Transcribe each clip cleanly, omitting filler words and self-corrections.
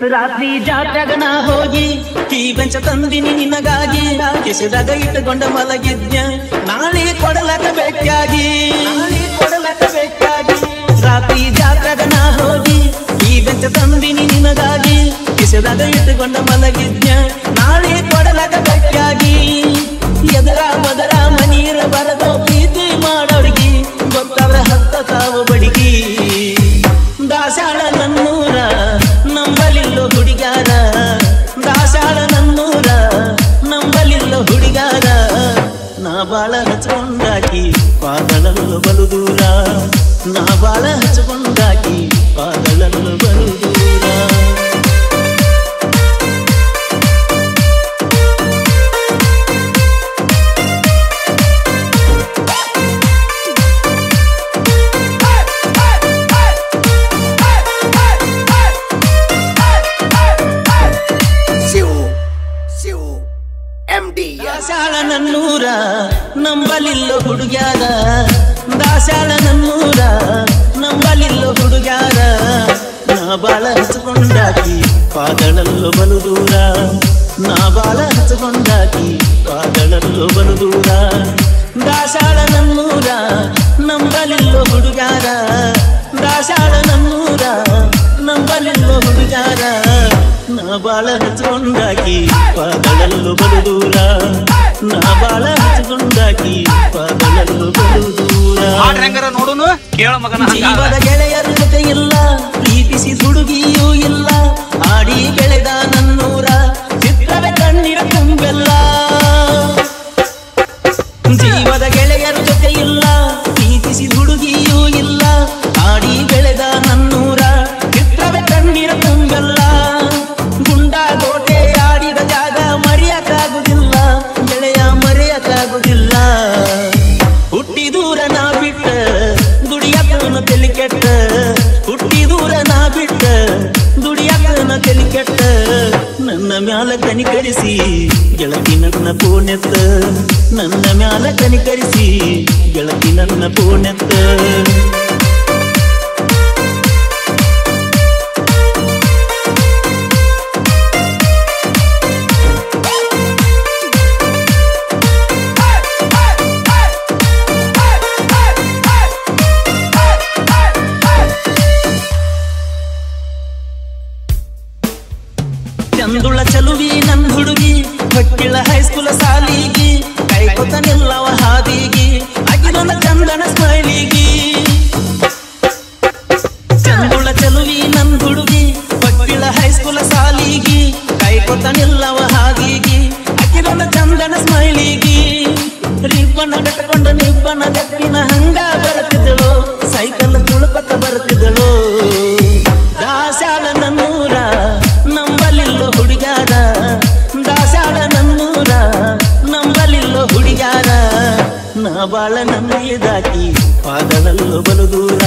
ರಾತ್ರಿ ಜಾತ್ರೆಗ ನಾ ಹೋಗಿ ಟೀ ಬೆಂಚ ತಂದಿನಿ ನಿನಗಾಗಿ ಕಿಸೆದಾಗ ಇಟ್ಟುಕೊಂಡ ಮಲಗಿದ್ಯ ನಾಳೆ ಕೊಡಲಕ ಬೇಕಾಗಿ ರಾತ್ರಿ ಜಾತ್ರೆಗ ನಾ ಹೋಗಿ ಟೀ ಬೆಂಚ ತಂದಿನಿ ನಿನಗಾಗಿ ಕಿಸೆದಾಗ ಇಟ್ಟುಕೊಂಡ ಮಲಗಿದ್ಯ ನಾಳೆ ಕೊಡಲಕ ಬೇಕಾಗಿ ಎದರ ಬದರ ಮನೀರ ಬರದೋ ಪ್ರೀತಿ ಮಾಡೋರ್ಗಿ ಗೊತ್ತವ್ರ ಹತ್ತ ತಾವು ಬಡಿಗಿ ದಾಸಾಳ ನನ್ನೂರ ನಂಬಲಿಲ್ಲೋ ಹುಡುಗಾರ ದಾಸಾಳ ನನ್ನೂರ ನಂಬಲಿಲ್ಲೋ ಹುಡುಗಾರ ನಾ ಬಾಳ ಹಚ್ಕೊಂಡಾಕಿ ಪಾದಳಲ್ಲು ಬಲು ದೂರ ನಾ ಬಾಳ ಹಚ್ಕೊಂಡಾಕಿ ಪಾದಳಲ್ಲು ಬಲು ದೂರ ದಾಸಾಳ ನನ್ನೂರ ನಂಬಲಿಲ್ಲೋ ಹುಡುಗ್ಯಾರ ದಾಸಾಳ ನನ್ನೂರ ನಂಬಲಿಲ್ಲೋ ಹುಡುಗ್ಯಾರ ನಾ ಬಾಳ ಹಚ್ಕೊಂಡಾಕಿ ಪಾದಳಲ್ಲು ಬಲು ದೂರ ನಾ ಬಾಳ ಹಚ್ಕೊಂಡಾಕಿ ಪಾದಳಲ್ಲು ಬಲು ದೂರ ದಾಸಾಳ ನನ್ನೂರ ನಂಬಲಿಲ್ಲೋ ಹುಡುಗ್ಯಾರ ದಾಸಾಳ ನನ್ನೂರ ನಂಬಲಿಲ್ಲೋ ಹುಡುಗ್ಯಾರ ನಾ ಬಾಳ ಹಚ್ಕೊಂಡಾಕಿ ಪಾದಳಲ್ಲು ಬಲು ದೂರ ನಾ ಬಾಳ ಹಚ್ಕೊಂಡಾಕಿ ಪಾದಳಲ್ಲು ಬಲು ದೂರ ನೋಡುನು ಕೇಳ ಮಗನ ಜೀವದ ಗೆಳೆಯರ ಜೊತೆ ಇಲ್ಲ ಪ್ರೀತಿಸಿ ಹುಡುಗಿಯೂ ಇಲ್ಲ ಆಡಿ ಬೆಳೆದ ನನ್ನೂರ ಚಿತ್ರವೇ ಕಣ್ಣಿರ ತುಂಬೆಲ್ಲ ಜೀವದ ಗೆಳೆಯರ ಜೊತೆ ಇಲ್ಲ ಪ್ರೀತಿಸಿ ಹುಡುಗಿಯೂ ಇಲ್ಲ ಆಡಿ ಬೆಳೆದ ನನ್ನೂರ ಚಿತ್ರವೇ ಕಣ್ಣಿರ ತುಂಬೆಲ್ಲ ಕೋಟೆ ಆಡಿದ ಜಾಗ ಮರೆಯಕ್ಕಾಗುದಿಲ್ಲ ಗೆಳೆಯ ಮರೆಯಕ್ಕಾಗುದಿಲ್ಲ ಹುಟ್ಟಿ ದೂರ ನಾ ಬಿಟ್ಟ ದುಡಿಯಕ್ಕನ ತಲೆ ಕೆಟ್ಟ ಹುಟ್ಟಿ ದೂರ ನಾ ಬಿಟ್ಟ ದುಡಿಯಕ್ಕನ ತಲೆ ಕೆಟ್ಟ ನನ್ನ ಮ್ಯಾಲ ಕನಿಕರಿಸಿ ಗೆಳತಿ ನನ್ನ ಪೋನೆತ್ತ ನನ್ನ ಮ್ಯಾಲ ಕನಿಕರಿಸಿ ಗೆಳತಿ ನನ್ನ ಪೋನೆತ್ತ ಚಂದುಳ ಚಲುವಿ ನನ್ ಹುಡುಗಿ ಹೊಕ್ಕಿಳ ಹೈಸ್ಕೂಲ ಸಾಲಿಗಿ ಕೈಕೊತ ನಿಲ್ಲವ ಹಾದಿಗಿ ಅಗಿದೊಂದ ಚಂದನ ಸ್ಮೈಲಿಗಿ ಚಂದುಳ ಚಲುವಿ ನನ್ ಹುಡುಗಿ ಹೊಕ್ಕಿಳ ಹೈಸ್ಕೂಲ ಸಾಲಿಗಿ ಕೈಕೊತ ನಿಲ್ಲವ ಹಾದಿಗಿ ಅಗಿದೊಂದ ಚಂದನ ಸ್ಮೈಲಿಗಿ ರಿಬ್ಬನ ಕಟ್ಟಕೊಂಡ ನಿಬ್ಬನ ಗಟ್ಟಿನ ಹಂಗ ಬರುತ್ತಿದ್ದಳು ಸೈಕಲ್ ತುಳುಪತ್ತ ಬರುತ್ತಿದ್ದಳು ದಾಸಾಳ ನನ್ನೂರ ನಂಬಲಿಲ್ಲೋ ಹುಡುಗಾರ ದಾಸಾಳ ನನ್ನೂರ ನಂಬಲಿಲ್ಲೋ ಹುಡುಗಾರ ನಾ ಬಾಳ ನಂಬಿದಾಕಿ ಪಾದಳಲ್ಲು ಬಲು ದೂರ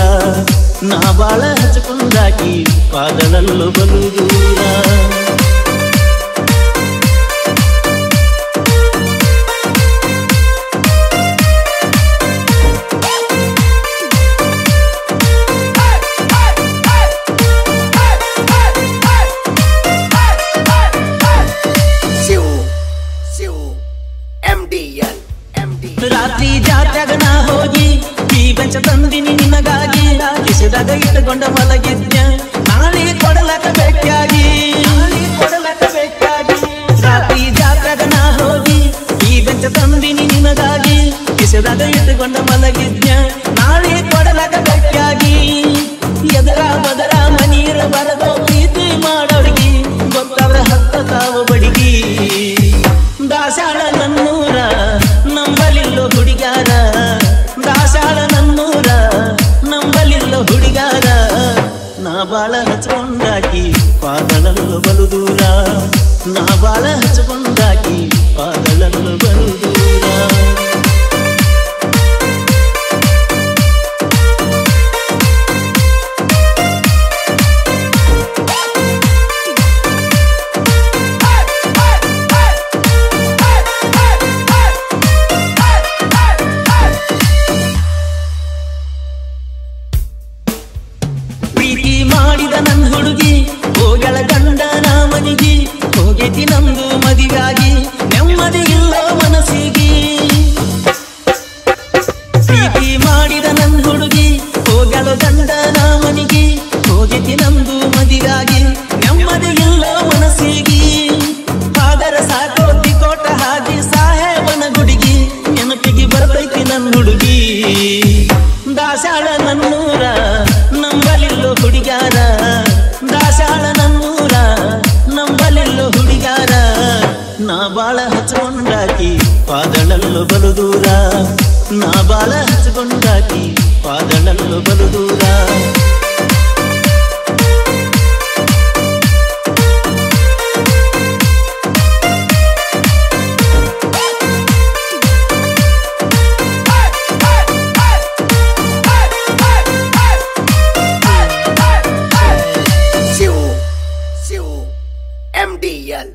ನಾ ಬಾಳ ಹಚ್ಕೊಂಡಾಕಿ ಪಾದಳಲ್ಲು ಬಲು ದೂರ ರಾತ್ರಿ ಜಾತ್ರೆಗ ನಾ ಹೋಗಿ ಟೀ ಬೆಂಚ ತಂದಿನಿ ನಿನಗಾಗಿ ಕಿಸೆದಾಗ ಇಟ್ಟುಕೊಂಡ ಮಲಗಿದ್ಯ ನಾಳೆ ಕೊಡಲಕ ಬೇಕಾಗಿ ರಾತ್ರಿ ಜಾತ್ರೆಗ ನಾ ಹೋಗಿ ಟೀ ಬೆಂಚ ತಂದಿನಿ ನಿನಗಾಗಿ ಕಿಸೆದಾಗ ಇಟ್ಟುಕೊಂಡ ಮಲಗಿದ್ಯ ನಾಳೆ ಕೊಡಲಕ ಬೇಕಾಗಿ ಎದರ ಬದರ ಮನೀರ ಬರದೋ ಪ್ರೀತಿ ಮಾಡೋರ್ಗಿ ಗೊತ್ತವ್ರ ಹತ್ತ ತಾವು ಬಡಿಗಿ ದಾಸಾಳ ನನ್ನೂರ ನಂಬಲಿಲ್ಲೋ ಹುಡುಗಾರ ದಾಸಾಳ ನನ್ನೂರ ನಂಬಲಿಲ್ಲೋ ಹುಡುಗಾರ ನಾ ಬಾಳ ಹಚ್ಕೊಂಡಾಕಿ ಪಾದಳಲ್ಲು ಬಲು ದೂರ ನಾ ಬಾಳ ಹಚ್ಕೊಂಡಾಕಿ ಪಾದಳಲ್ಲು ಬಲು ದೂರ ಹೋಗಳ ಗಂಡನ ಮನಿಗೆ ಹೋಗೈತಿ ನಮ್ದು ಮದಿಗಾಗಿ ನೆಮ್ಮದಿ ಇಲ್ಲ ಮನಸ್ಸಿಗೆ ಪ್ರೀತಿ ಮಾಡಿದ ನನ್ ಹುಡುಗಿ ಹೋಗಳ ಗಂಡನ ಮನಿಗೆ ಹೋಗೈತಿ ನಮ್ದು ಮದಿಗಾಗಿ ನೆಮ್ಮದಿ ಇಲ್ಲ ಮನಸ್ಸಿಗೆ ಹಾಗರ ಸಾಕೋತಿ ಕೋಟ ಹಾದಿ ಸಾಹೇಬನ ಗುಡಿಗಿ ನೆನಪಿಗೆ ಬರ್ತೈತಿ ನನ್ ಹುಡುಗಿ ದಾಸಾಳ ನನ್ನೂರ ನಂಬಲಿಲ್ಲೋ ಹುಡುಗಾರ ದಾಸಾಳ ನನ್ನೂರ ನಂಬಲಿಲ್ಲೋ ಹುಡುಗಾರ ನಾ ಬಾಳ ಹಚ್ಕೊಂಡಾಕಿ ಪಾದಳಲ್ಲೋ ಬಲು ದೂರ ನಾ ಬಾಳ ಹಚ್ಕೊಂಡಾಕಿ ಪಾದಳಲ್ಲೋ ಬಲು ದೂರ MDL